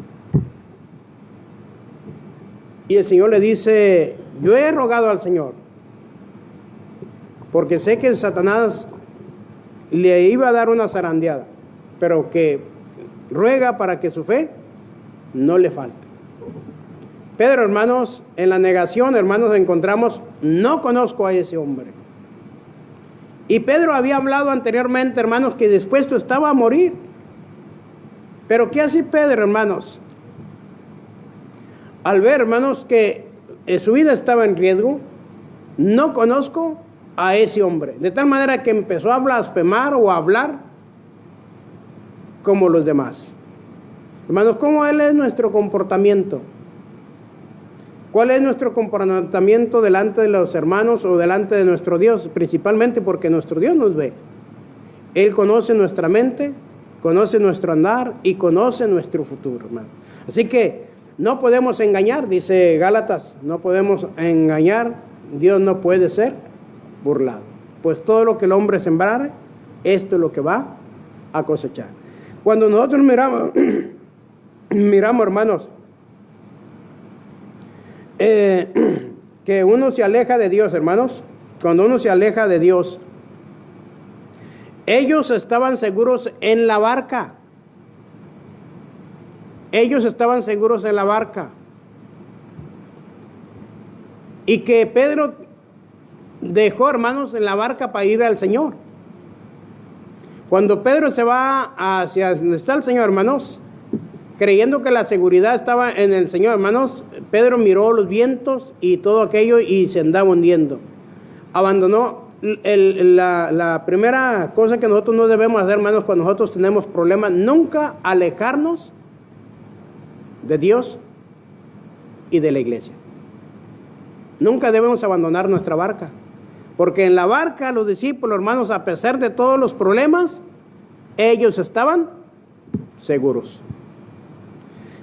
Y el Señor le dice: yo he rogado al Señor, porque sé que Satanás le iba a dar una zarandeada, pero que ruega para que su fe no le falte. Pedro, hermanos, en la negación, hermanos, encontramos: no conozco a ese hombre. Y Pedro había hablado anteriormente, hermanos, que dispuesto estaba a morir. Pero ¿qué hace Pedro, hermanos? Al ver, hermanos, que su vida estaba en riesgo: no conozco a ese hombre. De tal manera que empezó a blasfemar o a hablar como los demás. Hermanos, ¿cómo es nuestro comportamiento? ¿Cuál es nuestro comportamiento delante de los hermanos o delante de nuestro Dios? Principalmente porque nuestro Dios nos ve. Él conoce nuestra mente, conoce nuestro andar y conoce nuestro futuro, hermano. Así que no podemos engañar, dice Gálatas, no podemos engañar. Dios no puede ser burlado. Pues todo lo que el hombre sembrare, esto es lo que va a cosechar. Cuando nosotros miramos, hermanos, que uno se aleja de Dios, hermanos, cuando uno se aleja de Dios, ellos estaban seguros en la barca. Ellos estaban seguros en la barca. Y que Pedro dejó, hermanos, en la barca para ir al Señor. Cuando Pedro se va hacia donde está el Señor, hermanos, creyendo que la seguridad estaba en el Señor, hermanos, Pedro miró los vientos y todo aquello y se andaba hundiendo. Abandonó. La primera cosa que nosotros no debemos hacer, hermanos, cuando nosotros tenemos problemas: nunca alejarnos de Dios y de la iglesia. Nunca debemos abandonar nuestra barca, porque en la barca los discípulos, hermanos, a pesar de todos los problemas, ellos estaban seguros.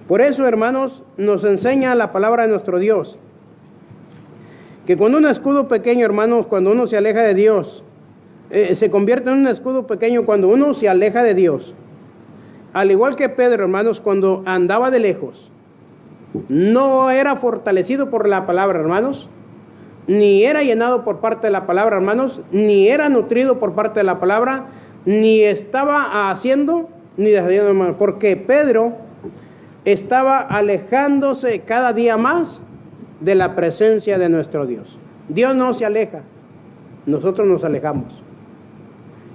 Por eso, hermanos, nos enseña la palabra de nuestro Dios, que cuando un escudo pequeño, hermanos, cuando uno se aleja de Dios, se convierte en un escudo pequeño cuando uno se aleja de Dios. Al igual que Pedro, hermanos, cuando andaba de lejos, no era fortalecido por la palabra, hermanos, ni era llenado por parte de la palabra, hermanos, ni era nutrido por parte de la palabra, ni estaba haciendo, ni dejando, hermanos, porque Pedro estaba alejándose cada día más de la presencia de nuestro Dios. Dios no se aleja, nosotros nos alejamos.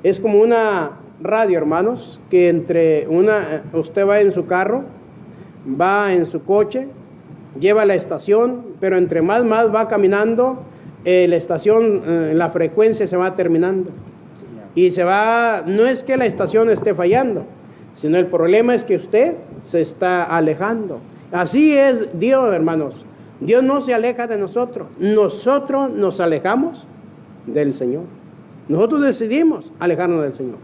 Es como una radio, hermanos, que usted va en su carro, va en su coche, lleva a la estación, pero entre más va caminando, la estación, la frecuencia se va terminando. Y no es que la estación esté fallando, sino el problema es que usted se está alejando. Así es Dios, hermanos. Dios no se aleja de nosotros. Nosotros nos alejamos del Señor. Nosotros decidimos alejarnos del Señor.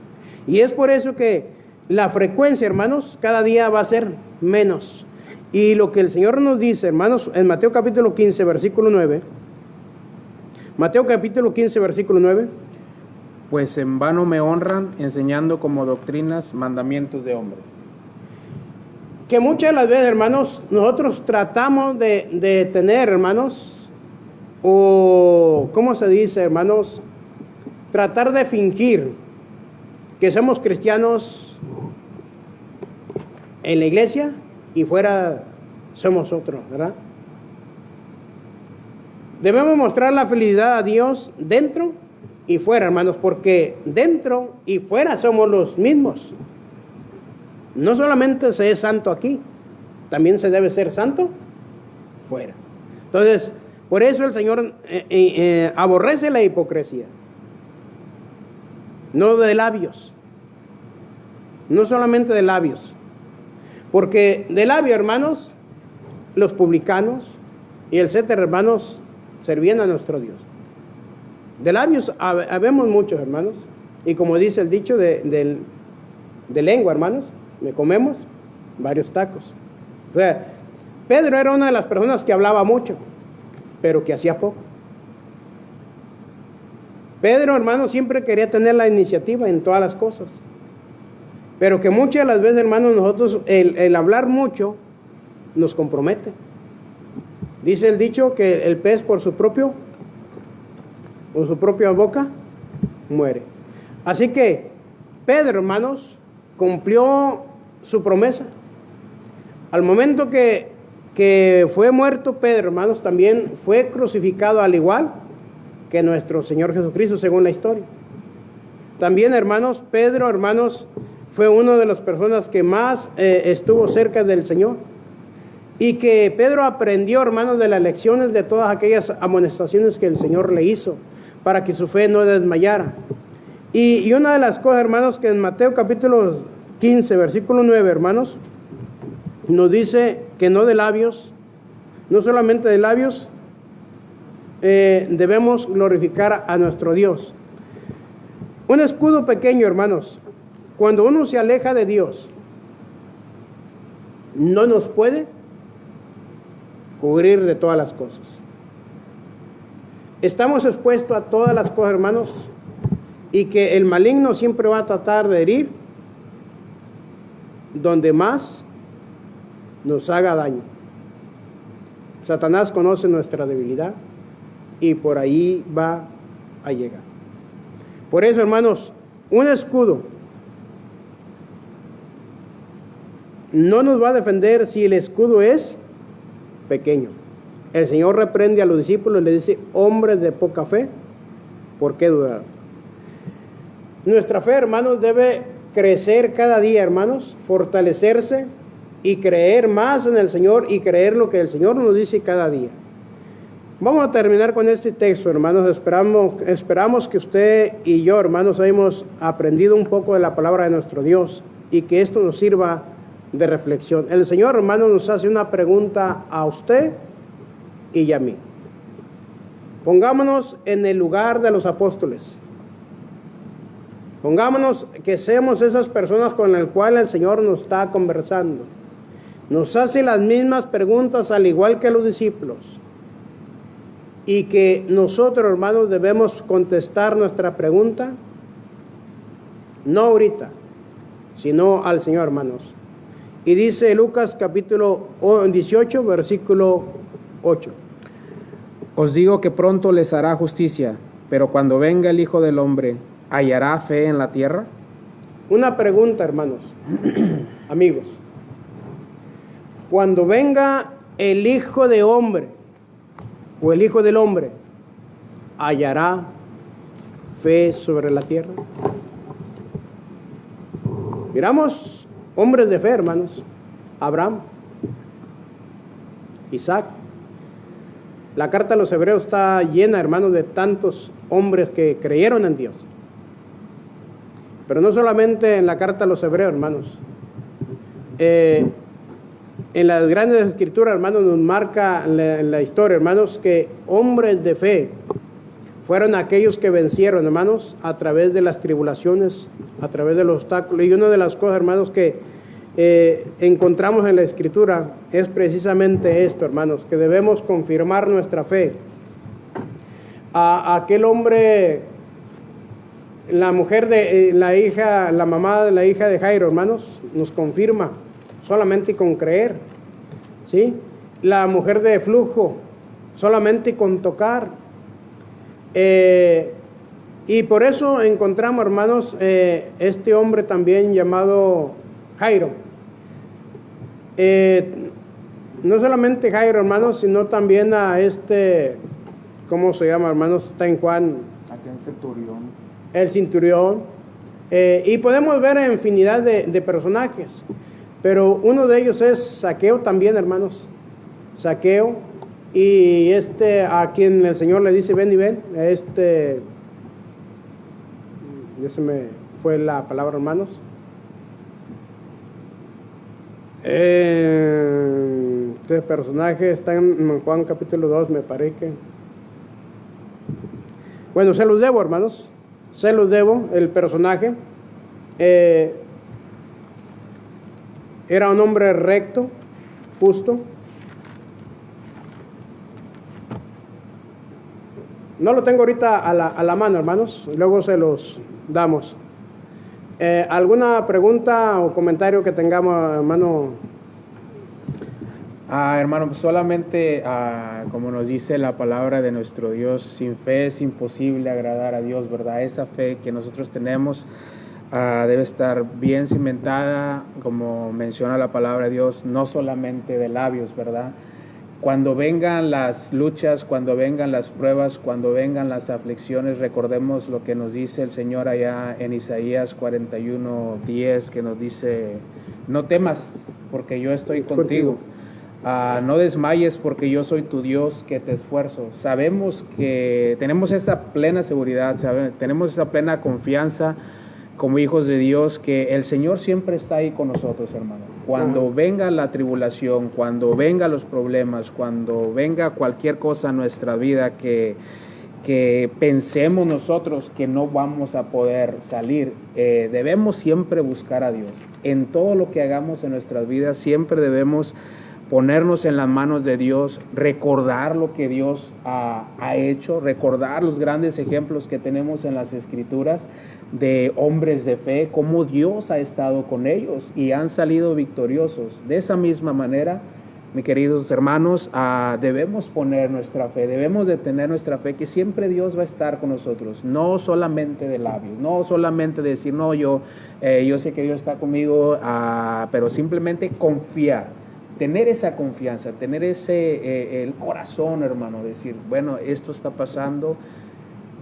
Y es por eso que la frecuencia, hermanos, cada día va a ser menos. Y lo que el Señor nos dice, hermanos, en Mateo capítulo 15, versículo 9. Mateo capítulo 15, versículo 9. Pues en vano me honran enseñando como doctrinas mandamientos de hombres. Que muchas de las veces, hermanos, nosotros tratamos de tener, hermanos, o, ¿cómo se dice, hermanos? Tratar de fingir que somos cristianos en la iglesia y fuera somos otros, ¿verdad? Debemos mostrar la fidelidad a Dios dentro y fuera, hermanos, porque dentro y fuera somos los mismos. No solamente se es santo aquí, también se debe ser santo fuera. Entonces, por eso el Señor aborrece la hipocresía. No de labios, no solamente de labios, porque de labios, hermanos, los publicanos y etcétera, hermanos, servían a nuestro Dios. De labios habemos muchos, hermanos, y como dice el dicho de lengua, hermanos, me comemos varios tacos. O sea, Pedro era una de las personas que hablaba mucho, pero que hacía poco. Pedro, hermano, siempre quería tener la iniciativa en todas las cosas. Pero que muchas de las veces, hermanos, nosotros, el hablar mucho nos compromete. Dice el dicho que el pez por su propia boca muere. Así que Pedro, hermanos, cumplió su promesa. Al momento que fue muerto Pedro, hermanos, también fue crucificado al igual que nuestro Señor Jesucristo, según la historia. También, hermanos, Pedro, hermanos, fue una de las personas que más estuvo cerca del Señor. Y que Pedro aprendió, hermanos, de las lecciones de todas aquellas amonestaciones que el Señor le hizo, para que su fe no desmayara. Y una de las cosas, hermanos, que en Mateo capítulo 15, versículo 9, hermanos, nos dice que no de labios, no solamente de labios, debemos glorificar a nuestro Dios. Un escudo pequeño, hermanos, cuando uno se aleja de Dios, no nos puede cubrir de todas las cosas. Estamos expuestos a todas las cosas, hermanos, y que el maligno siempre va a tratar de herir donde más nos haga daño. Satanás conoce nuestra debilidad y por ahí va a llegar. Por eso, hermanos, un escudo no nos va a defender si el escudo es pequeño. El Señor reprende a los discípulos y le dice: hombres de poca fe, ¿por qué dudar? Nuestra fe, hermanos, debe crecer cada día, hermanos, fortalecerse y creer más en el Señor y creer lo que el Señor nos dice cada día. Vamos a terminar con este texto, hermanos. Esperamos que usted y yo, hermanos, hayamos aprendido un poco de la palabra de nuestro Dios y que esto nos sirva de reflexión. El Señor, hermanos, nos hace una pregunta a usted y a mí. Pongámonos en el lugar de los apóstoles. Pongámonos que seamos esas personas con las cuales el Señor nos está conversando. Nos hace las mismas preguntas al igual que los discípulos. Y que nosotros, hermanos, debemos contestar nuestra pregunta, no ahorita, sino al Señor, hermanos. Y dice Lucas capítulo 18, versículo 8. Os digo que pronto les hará justicia, pero cuando venga el Hijo del Hombre, ¿hallará fe en la tierra? Una pregunta, hermanos, amigos. Cuando venga el Hijo de Hombre, o el Hijo del Hombre, ¿hallará fe sobre la tierra? Miramos hombres de fe, hermanos. Abraham, Isaac, La carta a los hebreos está llena, hermanos, de tantos hombres que creyeron en Dios. Pero no solamente en la carta a los hebreos, hermanos. En las grandes escrituras, hermanos, nos marca la historia, hermanos, que hombres de fe fueron aquellos que vencieron, hermanos, a través de las tribulaciones, a través de los obstáculos. Y una de las cosas, hermanos, que encontramos en la escritura es precisamente esto, hermanos, que debemos confirmar nuestra fe. A aquel hombre, la mujer de la mamá de la hija de Jairo, hermanos, nos confirma solamente con creer, ¿sí? La mujer de flujo, solamente con tocar. Y por eso encontramos, hermanos, este hombre también llamado Jairo. No solamente Jairo, hermanos, sino también a ¿cómo se llama, hermanos? Está en Juan. Aquí en Centurión. El centurión. Y podemos ver infinidad de personajes. Pero uno de ellos es Zaqueo también, hermanos. Zaqueo. Y a quien el Señor le dice, ven y ven. Ya se me fue la palabra, hermanos. Este personaje está en Juan capítulo 2, me parece. Bueno, se los debo, hermanos. Se los debo, el personaje. Era un hombre recto, justo. No lo tengo ahorita a la mano, hermanos. Luego se los damos. ¿Alguna pregunta o comentario que tengamos, hermano? Hermano, pues solamente como nos dice la palabra de nuestro Dios, sin fe es imposible agradar a Dios, ¿verdad? Esa fe que nosotros tenemos debe estar bien cimentada, como menciona la palabra de Dios, no solamente de labios, ¿verdad? Cuando vengan las luchas, cuando vengan las pruebas, cuando vengan las aflicciones, recordemos lo que nos dice el Señor allá en Isaías 41:10, que nos dice, no temas, porque yo estoy contigo. No desmayes, porque yo soy tu Dios, que te esfuerzo. Sabemos que tenemos esa plena seguridad, tenemos esa plena confianza como hijos de Dios, que el Señor siempre está ahí con nosotros, hermano. Cuando venga la tribulación, cuando vengan los problemas, cuando venga cualquier cosa en nuestra vida que pensemos nosotros que no vamos a poder salir, debemos siempre buscar a Dios. En todo lo que hagamos en nuestras vidas, siempre debemos ponernos en las manos de Dios, recordar lo que Dios ha hecho, recordar los grandes ejemplos que tenemos en las Escrituras de hombres de fe, cómo Dios ha estado con ellos y han salido victoriosos. De esa misma manera, mis queridos hermanos, debemos poner nuestra fe, debemos de tener nuestra fe, que siempre Dios va a estar con nosotros, no solamente de labios, no solamente decir, no, yo sé que Dios está conmigo, pero simplemente confiar. Tener esa confianza, tener el corazón, hermano, decir, bueno, esto está pasando,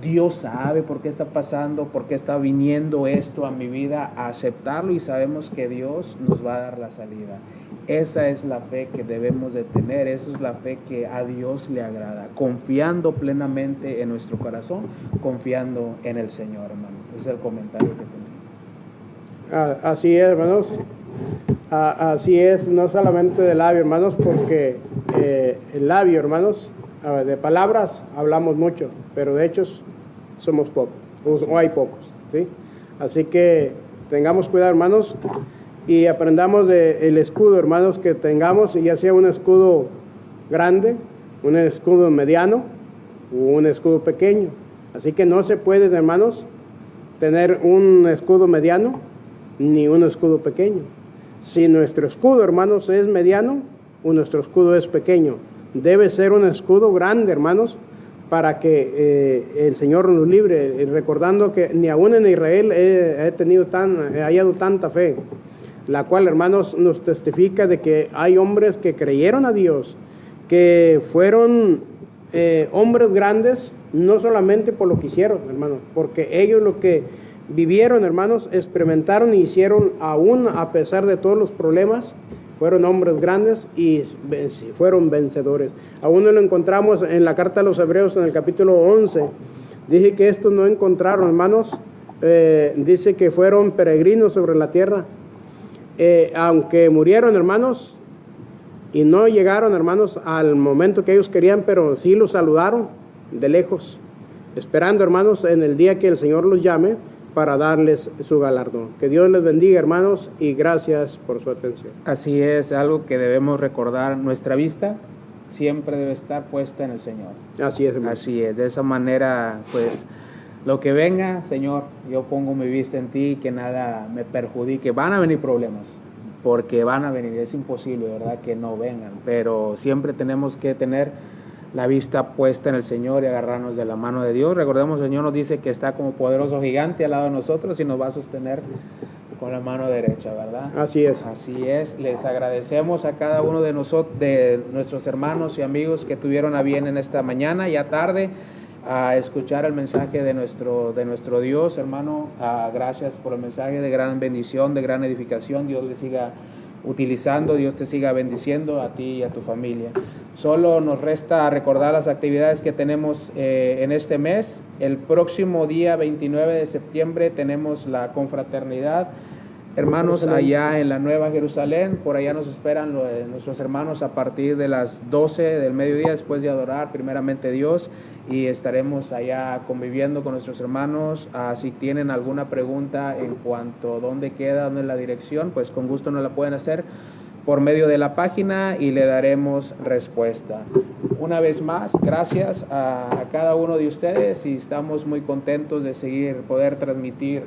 Dios sabe por qué está pasando, por qué está viniendo esto a mi vida, a aceptarlo, y sabemos que Dios nos va a dar la salida. Esa es la fe que debemos de tener, esa es la fe que a Dios le agrada, confiando plenamente en nuestro corazón, confiando en el Señor, hermano. Ese es el comentario que tenemos. Así es, hermanos. Así es, no solamente de labio, hermanos, porque el labio, hermanos, de palabras hablamos mucho, pero de hechos somos pocos, o hay pocos, ¿sí? Así que tengamos cuidado, hermanos, y aprendamos del escudo, hermanos, que tengamos, ya sea un escudo grande, un escudo mediano o un escudo pequeño. Así que no se puede, hermanos, tener un escudo mediano ni un escudo pequeño. Si nuestro escudo, hermanos, es mediano o nuestro escudo es pequeño, debe ser un escudo grande, hermanos, para que el Señor nos libre, recordando que ni aún en Israel he hallado tanta fe, la cual, hermanos, nos testifica de que hay hombres que creyeron a Dios, que fueron hombres grandes, no solamente por lo que hicieron, hermanos, porque ellos lo que vivieron, hermanos, experimentaron y hicieron, aún a pesar de todos los problemas, fueron hombres grandes y fueron vencedores. Aún lo encontramos en la carta a los Hebreos en el capítulo 11. Dije que estos no encontraron, hermanos, dice que fueron peregrinos sobre la tierra, aunque murieron, hermanos, y no llegaron, hermanos, al momento que ellos querían, pero sí los saludaron de lejos, esperando, hermanos, en el día que el Señor los llame para darles su galardón. Que Dios les bendiga, hermanos, y gracias por su atención. Así es, algo que debemos recordar, nuestra vista siempre debe estar puesta en el Señor. Así es, hermano. Así es, de esa manera, pues, lo que venga, Señor, yo pongo mi vista en ti, que nada me perjudique. Van a venir problemas, porque van a venir, es imposible, ¿verdad?, que no vengan, pero siempre tenemos que tener la vista puesta en el Señor y agarrarnos de la mano de Dios. Recordemos, el Señor nos dice que está como poderoso gigante al lado de nosotros y nos va a sostener con la mano derecha, ¿verdad? Así es. Así es. Les agradecemos a cada uno de nosotros, de nuestros hermanos y amigos que tuvieron a bien en esta mañana, ya tarde, a escuchar el mensaje de nuestro Dios, hermano. Gracias por el mensaje de gran bendición, de gran edificación. Dios le siga utilizando, Dios te siga bendiciendo a ti y a tu familia. Solo nos resta recordar las actividades que tenemos en este mes. El próximo día 29 de septiembre tenemos la confraternidad, hermanos, allá en la Nueva Jerusalén. Por allá nos esperan nuestros hermanos a partir de las 12 del mediodía, después de adorar primeramente Dios, y estaremos allá conviviendo con nuestros hermanos. Si tienen alguna pregunta en cuanto a dónde queda, dónde es la dirección, pues con gusto nos la pueden hacer por medio de la página y le daremos respuesta. Una vez más, gracias a cada uno de ustedes, y estamos muy contentos de poder transmitir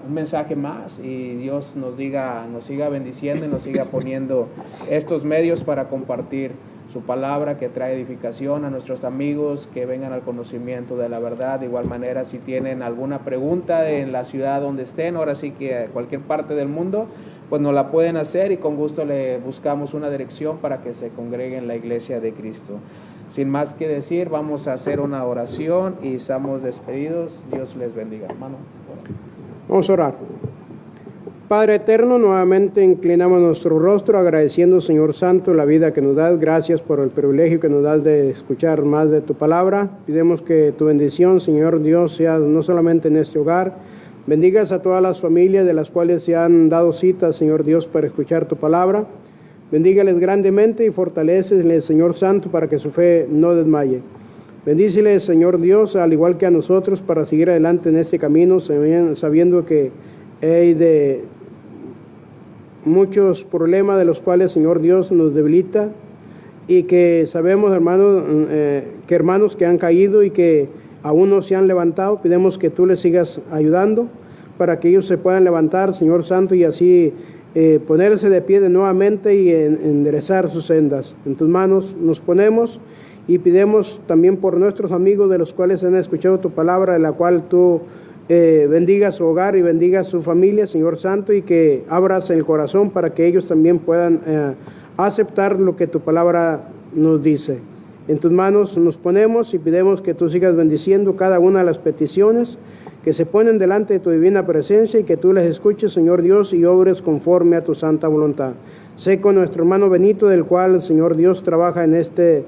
un mensaje más, y Dios nos siga bendiciendo y nos siga poniendo estos medios para compartir su palabra, que trae edificación a nuestros amigos, que vengan al conocimiento de la verdad. De igual manera, si tienen alguna pregunta en la ciudad donde estén, ahora sí que cualquier parte del mundo, pues nos la pueden hacer, y con gusto le buscamos una dirección para que se congregue en la iglesia de Cristo. Sin más que decir, vamos a hacer una oración y estamos despedidos. Dios les bendiga, hermano. Vamos a orar. Padre eterno, nuevamente inclinamos nuestro rostro agradeciendo, Señor Santo, la vida que nos das. Gracias por el privilegio que nos das de escuchar más de tu palabra. Pidemos que tu bendición, Señor Dios, sea no solamente en este hogar. Bendigas a todas las familias de las cuales se han dado cita, Señor Dios, para escuchar tu palabra. Bendígales grandemente y fortaléceles, Señor Santo, para que su fe no desmaye. Bendíceles, Señor Dios, al igual que a nosotros, para seguir adelante en este camino, sabiendo que hay de muchos problemas de los cuales, Señor Dios, nos debilita, y que sabemos, hermanos, que hermanos que han caído y que aún no se han levantado, pedimos que tú les sigas ayudando para que ellos se puedan levantar, Señor Santo, y así ponerse de pie de nuevamente y enderezar sus sendas. En tus manos nos ponemos, y pidemos también por nuestros amigos de los cuales han escuchado tu palabra, de la cual tú bendiga su hogar y bendiga su familia, Señor Santo, y que abras el corazón para que ellos también puedan aceptar lo que tu palabra nos dice. En tus manos nos ponemos y pedimos que tú sigas bendiciendo cada una de las peticiones que se ponen delante de tu divina presencia, y que tú las escuches, Señor Dios, y obres conforme a tu santa voluntad. Sé con nuestro hermano Benito, del cual, Señor Dios, trabaja en este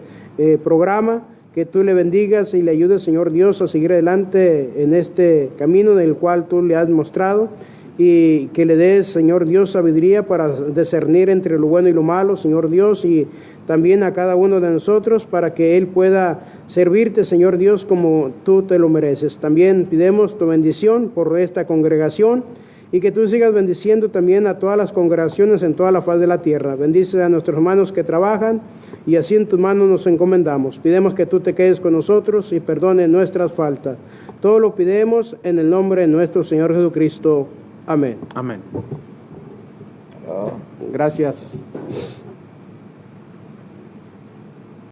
programa, que tú le bendigas y le ayudes, Señor Dios, a seguir adelante en este camino del cual tú le has mostrado, y que le des, Señor Dios, sabiduría para discernir entre lo bueno y lo malo, Señor Dios, y también a cada uno de nosotros, para que él pueda servirte, Señor Dios, como tú te lo mereces. También pidemos tu bendición por esta congregación, y que tú sigas bendiciendo también a todas las congregaciones en toda la faz de la tierra. Bendice a nuestros hermanos que trabajan, y así en tus manos nos encomendamos. Pidemos que tú te quedes con nosotros y perdone nuestras faltas. Todo lo pidemos en el nombre de nuestro Señor Jesucristo. Amén. Amén. Gracias.